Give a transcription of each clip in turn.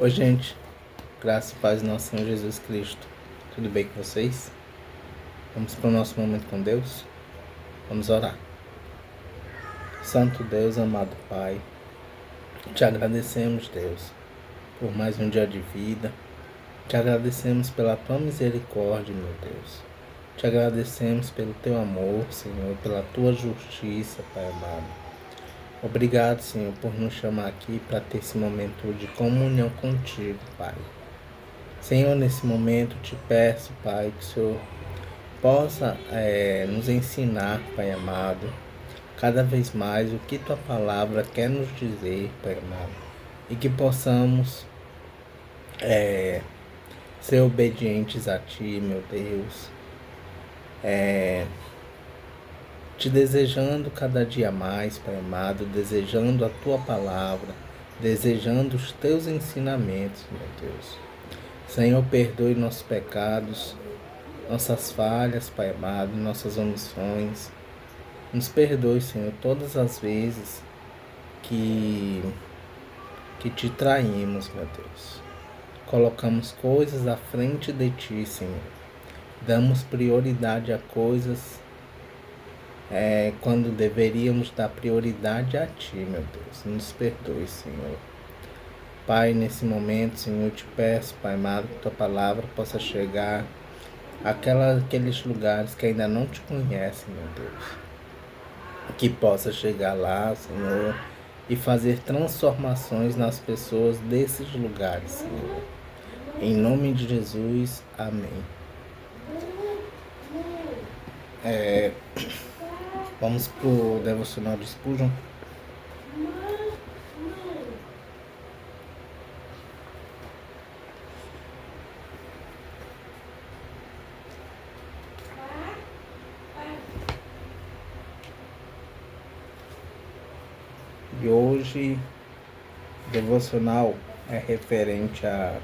Oi, gente. Graça e paz do nosso Senhor Jesus Cristo. Tudo bem com vocês? Vamos para o nosso momento com Deus? Vamos orar. Santo Deus, amado Pai, te agradecemos, Deus, por mais um dia de vida. Te agradecemos pela tua misericórdia, meu Deus. Te agradecemos pelo teu amor, Senhor, pela tua justiça, Pai amado. Obrigado, Senhor, por nos chamar aqui para ter esse momento de comunhão contigo, Pai. Senhor, nesse momento te peço, Pai, que o Senhor possa nos ensinar, Pai amado, cada vez mais o que tua palavra quer nos dizer, Pai amado, e que possamos ser obedientes a ti, meu Deus, te desejando cada dia mais, Pai amado, desejando a tua palavra, desejando os teus ensinamentos, meu Deus. Senhor, perdoe nossos pecados, nossas falhas, Pai amado, nossas omissões. Nos perdoe, Senhor, todas as vezes que te traímos, meu Deus. Colocamos coisas à frente de ti, Senhor. Damos prioridade a coisas quando deveríamos dar prioridade a ti, meu Deus. Nos perdoe, Senhor. Pai, nesse momento, Senhor, eu te peço, Pai amado, que tua palavra possa chegar àqueles lugares que ainda não te conhecem, meu Deus. Que possa chegar lá, Senhor, e fazer transformações nas pessoas desses lugares, Senhor. Em nome de Jesus, amém. Vamos pro devocional de Spurgeon. E hoje o devocional é referente a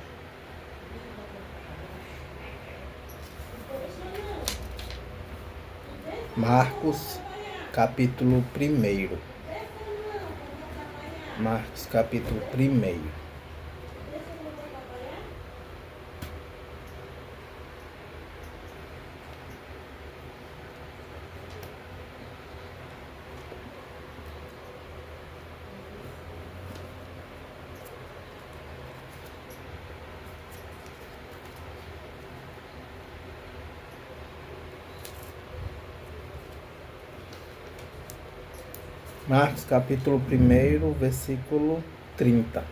Marcos, capítulo 1. Marcos, capítulo 1. Marcos, capítulo 1, versículo 30.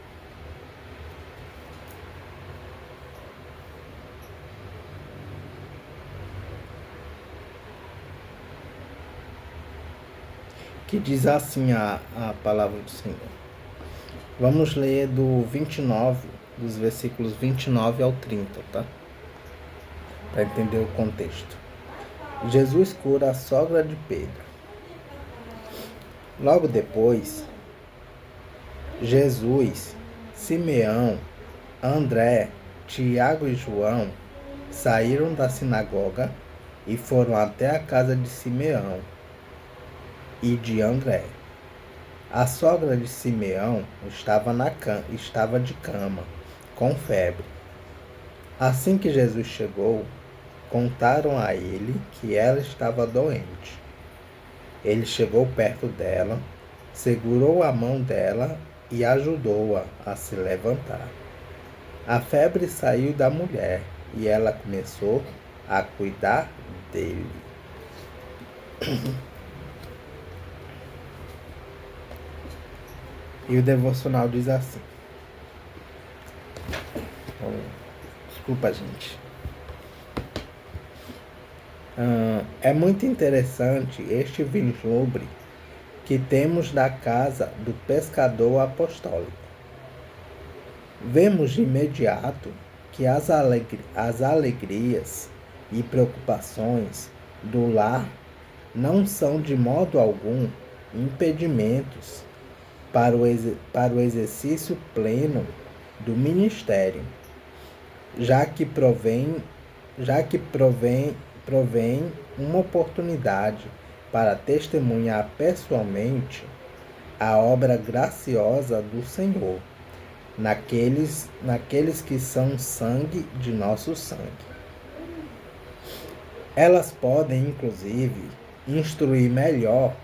Que diz assim a palavra do Senhor. Vamos ler do 29, dos versículos 29 ao 30, tá? Para entender o contexto. Jesus cura a sogra de Pedro. Logo depois, Jesus, Simeão, André, Tiago e João saíram da sinagoga e foram até a casa de Simeão e de André. A sogra de Simeão estava de cama, com febre. Assim que Jesus chegou, contaram a ele que ela estava doente. Ele chegou perto dela, segurou a mão dela e ajudou-a a se levantar. A febre saiu da mulher e ela começou a cuidar dele. E o devocional diz assim. Desculpa, gente. É muito interessante este vislumbre que temos da casa do pescador apostólico. Vemos de imediato que as alegrias e preocupações do lar não são de modo algum impedimentos para o exercício pleno do ministério, já que provém uma oportunidade para testemunhar pessoalmente a obra graciosa do Senhor naqueles que são sangue de nosso sangue. Elas podem, inclusive, instruir melhor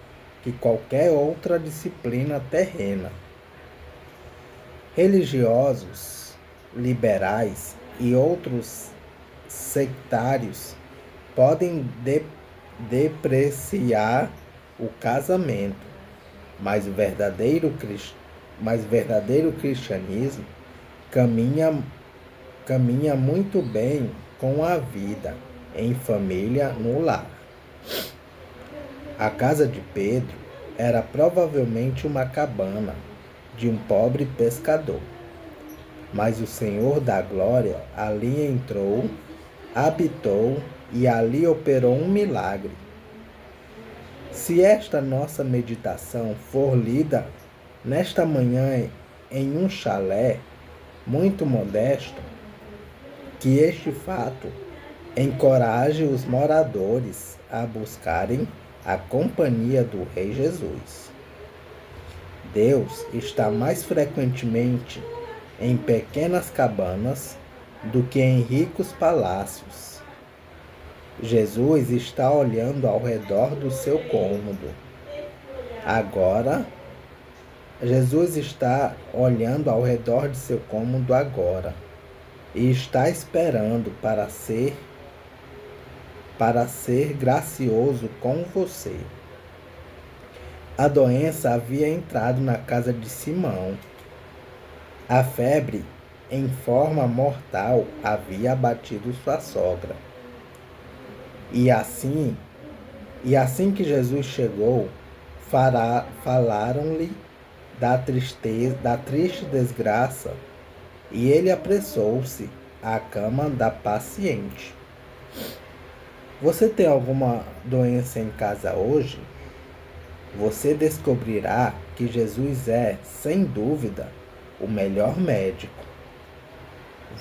que qualquer outra disciplina terrena. Religiosos, liberais e outros sectários podem depreciar o casamento, mas o verdadeiro cristianismo caminha muito bem com a vida em família no lar. A casa de Pedro era provavelmente uma cabana de um pobre pescador, mas o Senhor da Glória ali entrou, habitou e ali operou um milagre. Se esta nossa meditação for lida nesta manhã em um chalé muito modesto, que este fato encoraje os moradores a buscarem a companhia do Rei Jesus. Deus está mais frequentemente em pequenas cabanas do que em ricos palácios. Jesus está olhando ao redor do seu cômodo. Jesus está olhando ao redor de seu cômodo agora e está esperando para ser gracioso com você. A doença havia entrado na casa de Simão. A febre, em forma mortal, havia abatido sua sogra. E assim que Jesus chegou, falaram-lhe da triste desgraça, e ele apressou-se à cama da paciente. Você tem alguma doença em casa hoje? Você descobrirá que Jesus é, sem dúvida, o melhor médico.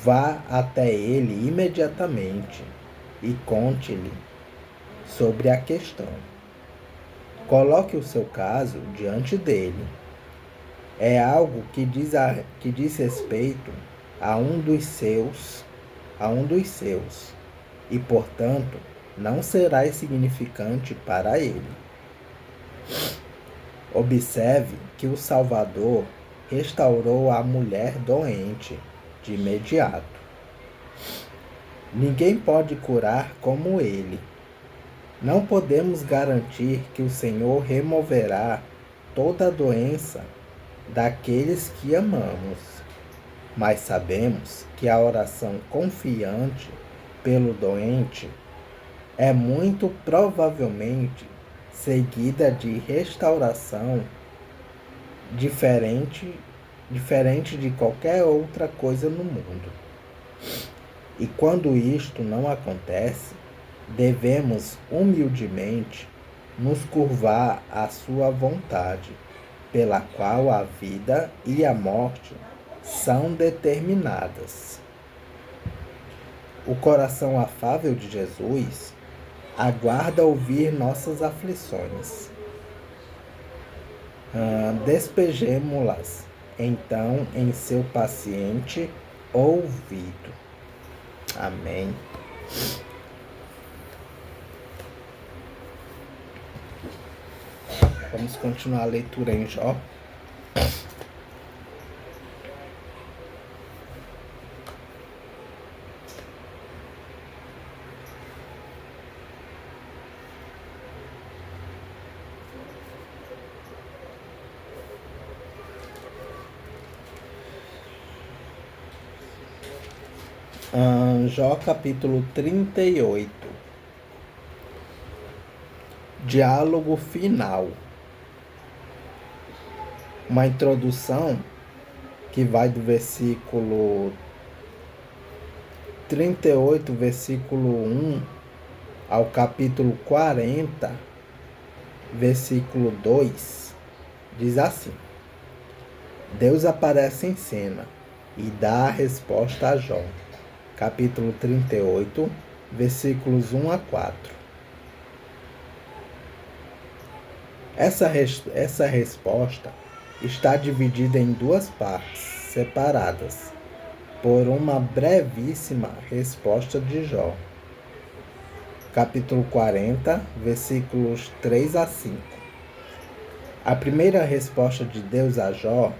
Vá até ele imediatamente e conte-lhe sobre a questão. Coloque o seu caso diante dele. É algo que diz respeito a um dos seus, e, portanto, não será insignificante para ele. Observe que o Salvador restaurou a mulher doente de imediato. Ninguém pode curar como ele. Não podemos garantir que o Senhor removerá toda a doença daqueles que amamos, mas sabemos que a oração confiante pelo doente é muito provavelmente seguida de restauração diferente de qualquer outra coisa no mundo. E quando isto não acontece, devemos humildemente nos curvar à sua vontade, pela qual a vida e a morte são determinadas. O coração afável de Jesus aguarda ouvir nossas aflições. Despejemo-las, então, em seu paciente ouvido. Amém. Vamos continuar a leitura em Jó. Jó capítulo 38. Diálogo final. Uma introdução que vai do versículo 38, versículo 1, ao capítulo 40, versículo 2, diz assim: Deus aparece em cena e dá a resposta a Jó. Capítulo 38, versículos 1 a 4. Essa resposta está dividida em duas partes, separadas por uma brevíssima resposta de Jó. Capítulo 40, versículos 3 a 5. A primeira resposta de Deus a Jó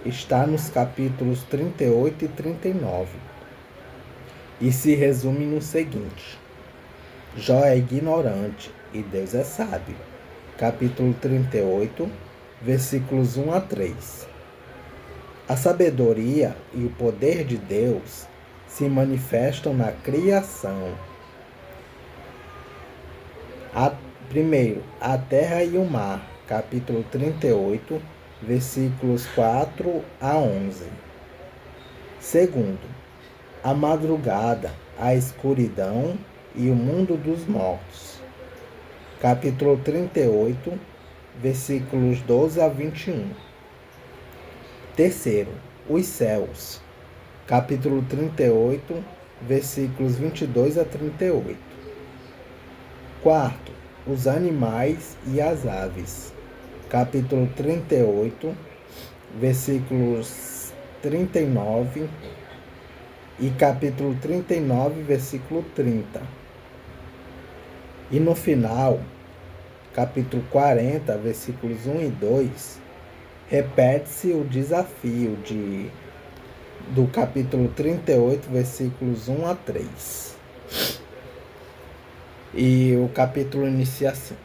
está nos capítulos 38 e 39 e se resume no seguinte: Jó é ignorante e Deus é sábio. Capítulo 38, versículos 1 a 3. A sabedoria e o poder de Deus se manifestam na criação. Primeiro, a terra e o mar. Capítulo 38, versículos 4 a 11. Segundo, a madrugada, a escuridão e o mundo dos mortos. Capítulo 38, versículos 12 a 21. Terceiro, os céus. Capítulo 38, versículos 22 a 38. Quarto, os animais e as aves. Capítulo 38, versículos 39 e capítulo 39, versículo 30. E no final, capítulo 40, versículos 1 e 2, repete-se o desafio do capítulo 38, versículos 1 a 3. E o capítulo inicia assim: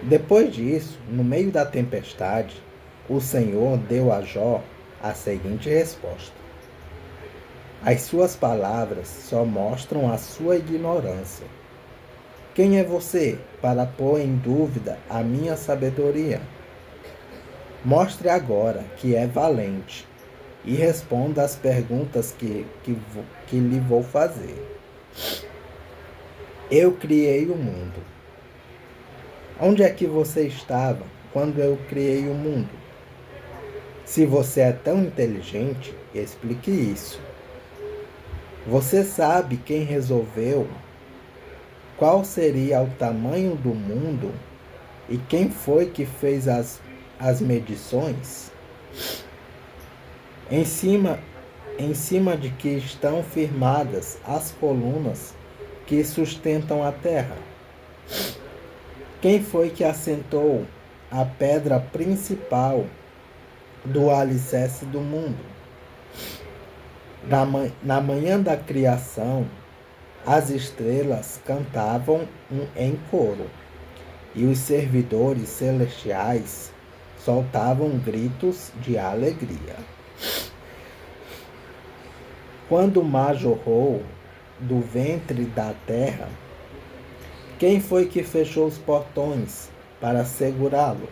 Depois disso, no meio da tempestade, o Senhor deu a Jó a seguinte resposta: As suas palavras só mostram a sua ignorância. Quem é você para pôr em dúvida a minha sabedoria? Mostre agora que é valente e responda às perguntas que lhe vou fazer. Eu criei o mundo. Onde é que você estava quando eu criei o mundo? Se você é tão inteligente, explique isso. Você sabe quem resolveu qual seria o tamanho do mundo e quem foi que fez as medições? Em cima de que estão firmadas as colunas que sustentam a terra? Quem foi que assentou a pedra principal do alicerce do mundo? Na manhã da criação, as estrelas cantavam em coro, e os servidores celestiais soltavam gritos de alegria. Quando o mar jorrou do ventre da terra, quem foi que fechou os portões para segurá-lo?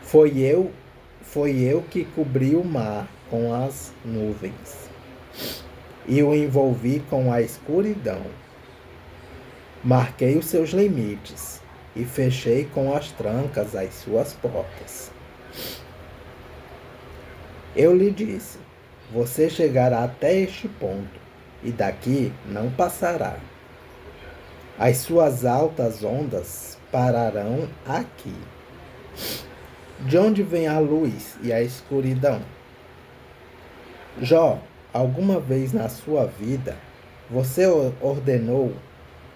Foi eu que cobri o mar com as nuvens e o envolvi com a escuridão. Marquei os seus limites e fechei com as trancas as suas portas. Eu lhe disse: você chegará até este ponto e daqui não passará. As suas altas ondas pararão aqui. De onde vem a luz e a escuridão? Jó, alguma vez na sua vida, você ordenou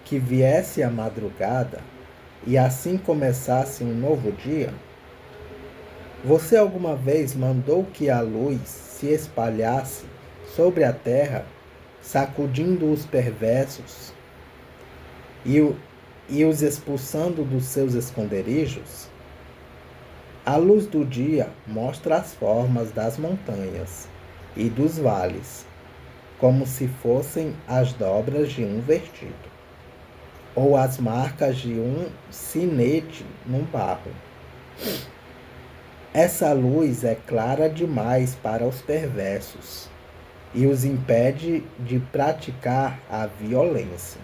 que viesse a madrugada e assim começasse um novo dia? Você alguma vez mandou que a luz se espalhasse sobre a terra, sacudindo os perversos e os expulsando dos seus esconderijos? A luz do dia mostra as formas das montanhas e dos vales, como se fossem as dobras de um vestido, ou as marcas de um sinete no barro. Essa luz é clara demais para os perversos e os impede de praticar a violência.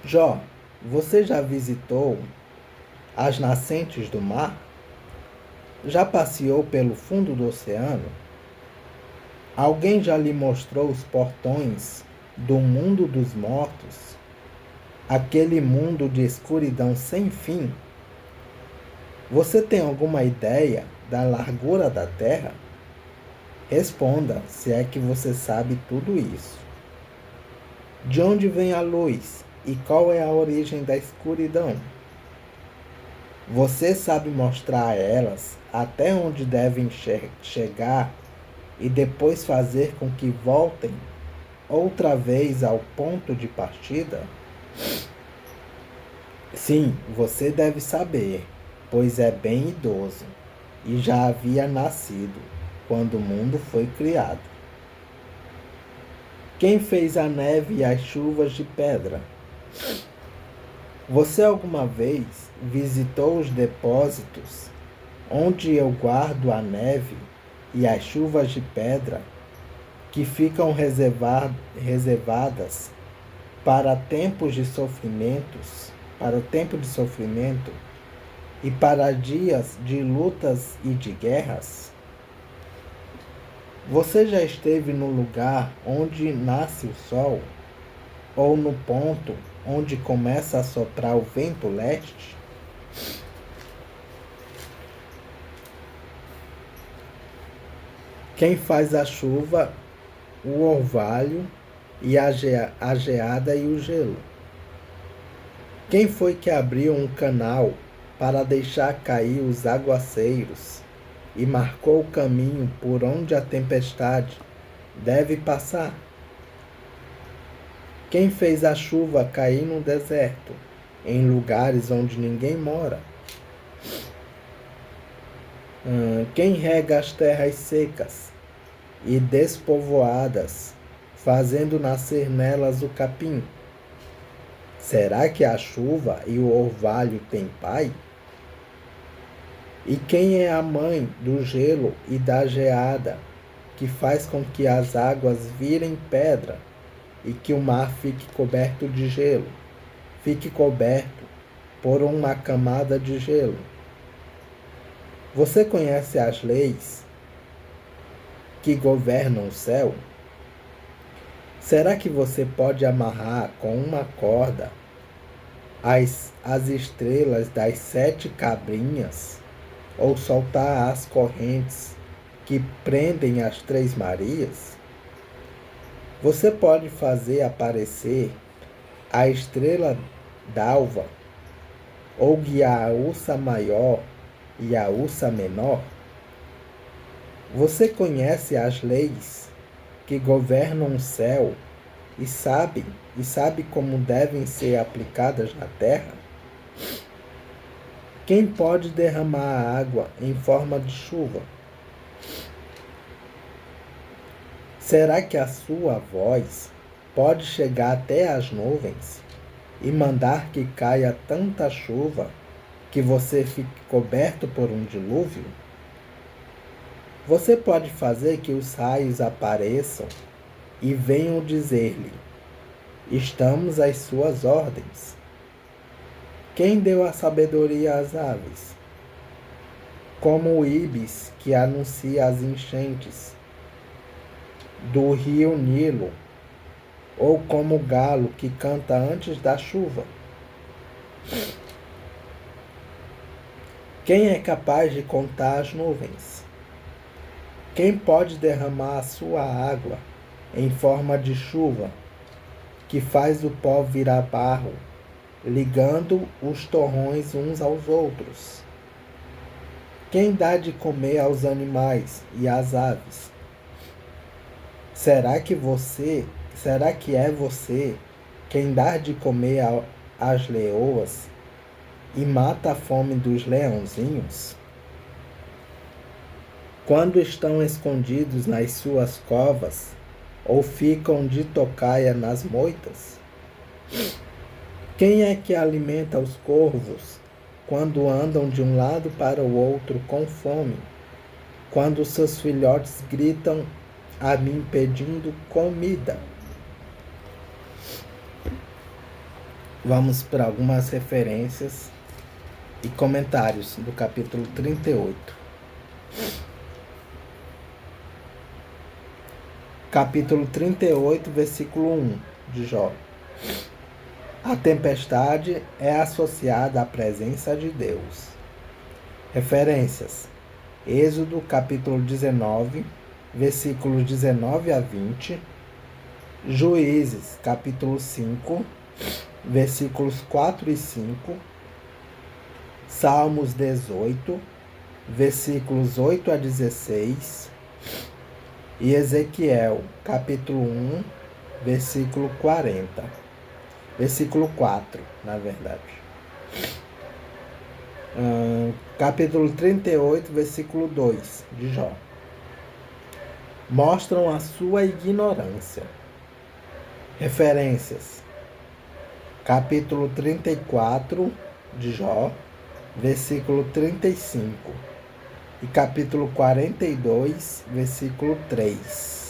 Jó, você já visitou as nascentes do mar? Já passeou pelo fundo do oceano? Alguém já lhe mostrou os portões do mundo dos mortos? Aquele mundo de escuridão sem fim? Você tem alguma ideia da largura da Terra? Responda, se é que você sabe tudo isso. De onde vem a luz e qual é a origem da escuridão? Você sabe mostrar a elas até onde devem chegar e depois fazer com que voltem outra vez ao ponto de partida? Sim, você deve saber, pois é bem idoso e já havia nascido quando o mundo foi criado. Quem fez a neve e as chuvas de pedra? Você alguma vez visitou os depósitos onde eu guardo a neve e as chuvas de pedra que ficam reservadas para tempos de sofrimentos, para o tempo de sofrimento e para dias de lutas e de guerras? Você já esteve no lugar onde nasce o sol ou no ponto onde começa a soprar o vento leste? Quem faz a chuva, o orvalho e a geada e o gelo? Quem foi que abriu um canal para deixar cair os aguaceiros e marcou o caminho por onde a tempestade deve passar? Quem fez a chuva cair no deserto, em lugares onde ninguém mora? Quem rega as terras secas e despovoadas, fazendo nascer nelas o capim? Será que a chuva e o orvalho têm pai? E quem é a mãe do gelo e da geada, que faz com que as águas virem pedra e que o mar fique coberto de gelo, fique coberto por uma camada de gelo? Você conhece as leis que governam o céu? Será que você pode amarrar com uma corda as estrelas das 7 cabrinhas ou soltar as correntes que prendem as 3 Marias? Você pode fazer aparecer a estrela d'alva ou guiar a ursa maior e a ursa menor? Você conhece as leis que governam o céu e sabe como devem ser aplicadas na terra? Quem pode derramar a água em forma de chuva? Será que a sua voz pode chegar até as nuvens e mandar que caia tanta chuva que você fique coberto por um dilúvio? Você pode fazer que os raios apareçam e venham dizer-lhe: estamos às suas ordens. Quem deu a sabedoria às aves? Como o íbis que anuncia as enchentes do rio Nilo, ou como o galo que canta antes da chuva? Quem é capaz de contar as nuvens? Quem pode derramar a sua água em forma de chuva, que faz o pó virar barro, ligando os torrões uns aos outros? Quem dá de comer aos animais e às aves? Será que é você quem dá de comer às leoas e mata a fome dos leãozinhos? Quando estão escondidos nas suas covas ou ficam de tocaia nas moitas? Quem é que alimenta os corvos quando andam de um lado para o outro com fome, quando seus filhotes gritam a mim pedindo comida? Vamos para algumas referências e comentários do capítulo 38. Capítulo 38, versículo 1 de Jó. A tempestade é associada à presença de Deus. Referências: Êxodo capítulo 19, versículos 19 a 20. Juízes capítulo 5, versículos 4 e 5. Salmos 18, versículos 8 a 16. E Ezequiel capítulo 1, versículo 40. Versículo 4, na verdade. Capítulo 38, versículo 2 de Jó. Mostram a sua ignorância. Referências: capítulo 34 de Jó, versículo 35. E capítulo 42, versículo 3.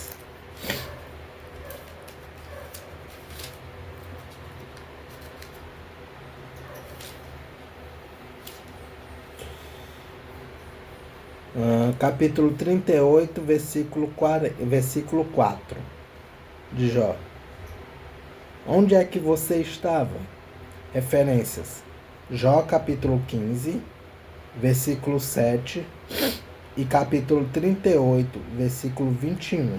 Capítulo 38, versículo 4 de Jó. Onde é que você estava? Referências: Jó capítulo 15, versículo 7 e capítulo 38, versículo 21.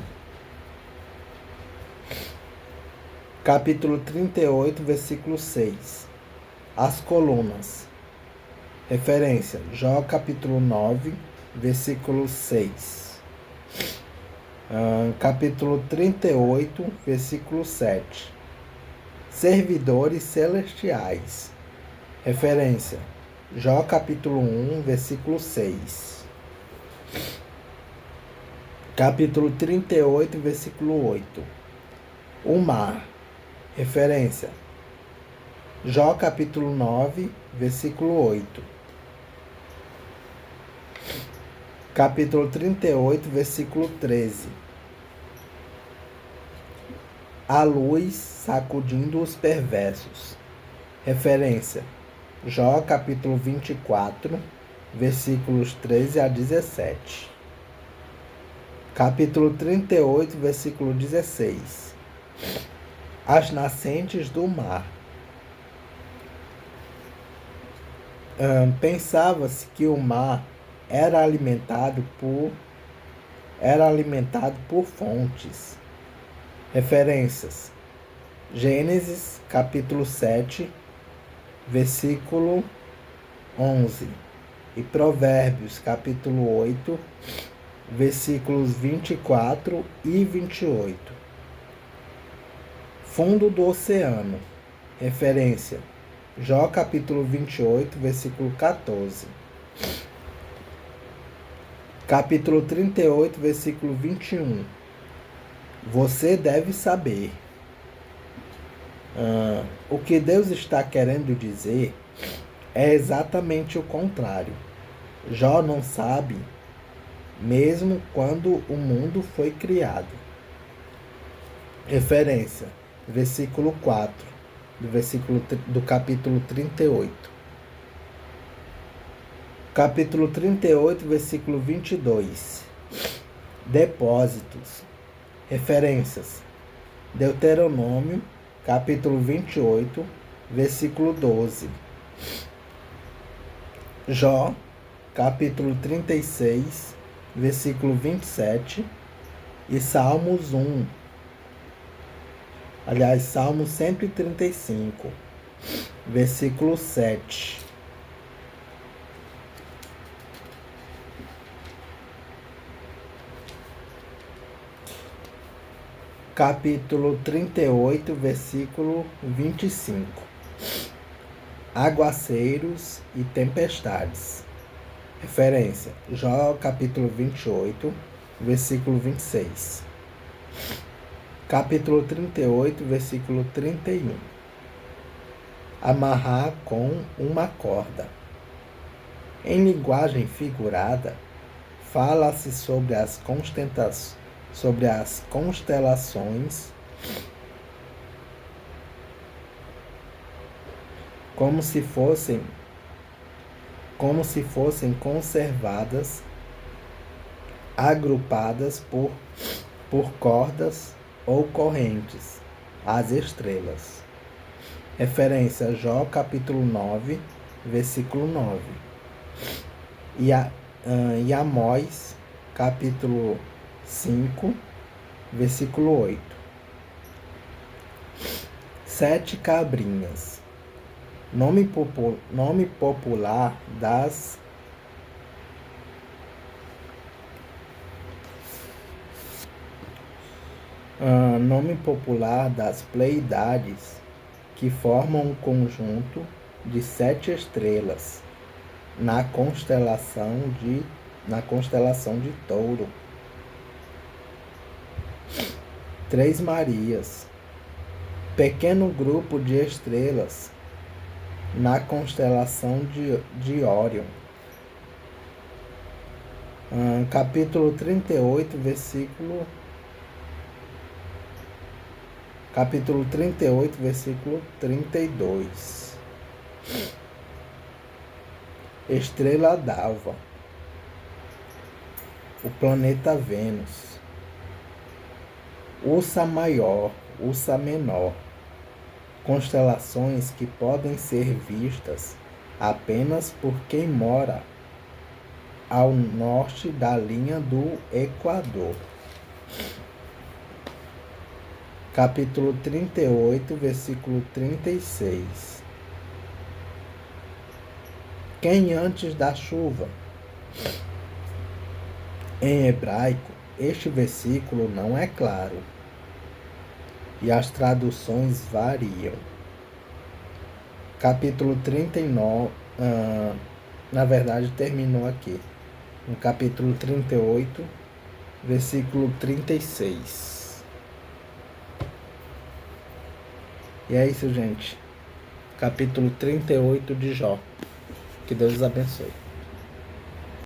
Capítulo 38, versículo 6. As colunas. Referência: Jó capítulo 9, versículo 6. Capítulo 38, versículo 7. Servidores celestiais. Referência: Jó capítulo 1, versículo 6. Capítulo 38, versículo 8. O mar. Referência: Jó capítulo 9, versículo 8. Capítulo 38, versículo 13. A luz sacudindo os perversos. Referência: Jó capítulo 24, versículos 13 a 17. Capítulo 38, versículo 16. As nascentes do mar. Pensava-se que o mar era alimentado por fontes. Referências: Gênesis capítulo 7, versículo 11 e Provérbios capítulo 8, versículos 24 e 28. Fundo do oceano. Referência: Jó capítulo 28, versículo 14. Capítulo 38, versículo 21. Você deve saber. O que Deus está querendo dizer é exatamente o contrário. Jó não sabe, mesmo quando o mundo foi criado. Referência: versículo 4, do capítulo 38. Capítulo 38, versículo 22. Depósitos. Referências: Deuteronômio, capítulo 28, versículo 12. Jó, capítulo 36, versículo 27. E Salmos 1. Aliás, Salmo 135, versículo 7. Capítulo 38, versículo 25. Aguaceiros e tempestades. Referência: Jó capítulo 28, versículo 26. Capítulo 38, versículo 31. Amarrar com uma corda. Em linguagem figurada, fala-se sobre as constelações como se fossem conservadas, agrupadas por cordas ou correntes, as estrelas. Referência: Jó capítulo 9, versículo 9. E Amós, capítulo 5, versículo 8. 7 cabrinhas. Nome popular das Pleiades, que formam um conjunto de 7 estrelas na constelação de Touro. 3 Marias, pequeno grupo de estrelas na constelação de Órion. Capítulo 38, versículo 32. Estrela d'alva, o planeta Vênus. Ursa Maior, Ursa Menor, constelações que podem ser vistas apenas por quem mora ao norte da linha do Equador. Capítulo 38, versículo 36. Quem antes da chuva? Em hebraico, este versículo não é claro e as traduções variam. Capítulo 39, na verdade terminou aqui, no capítulo 38, versículo 36. E é isso, gente. Capítulo 38 de Jó. Que Deus os abençoe.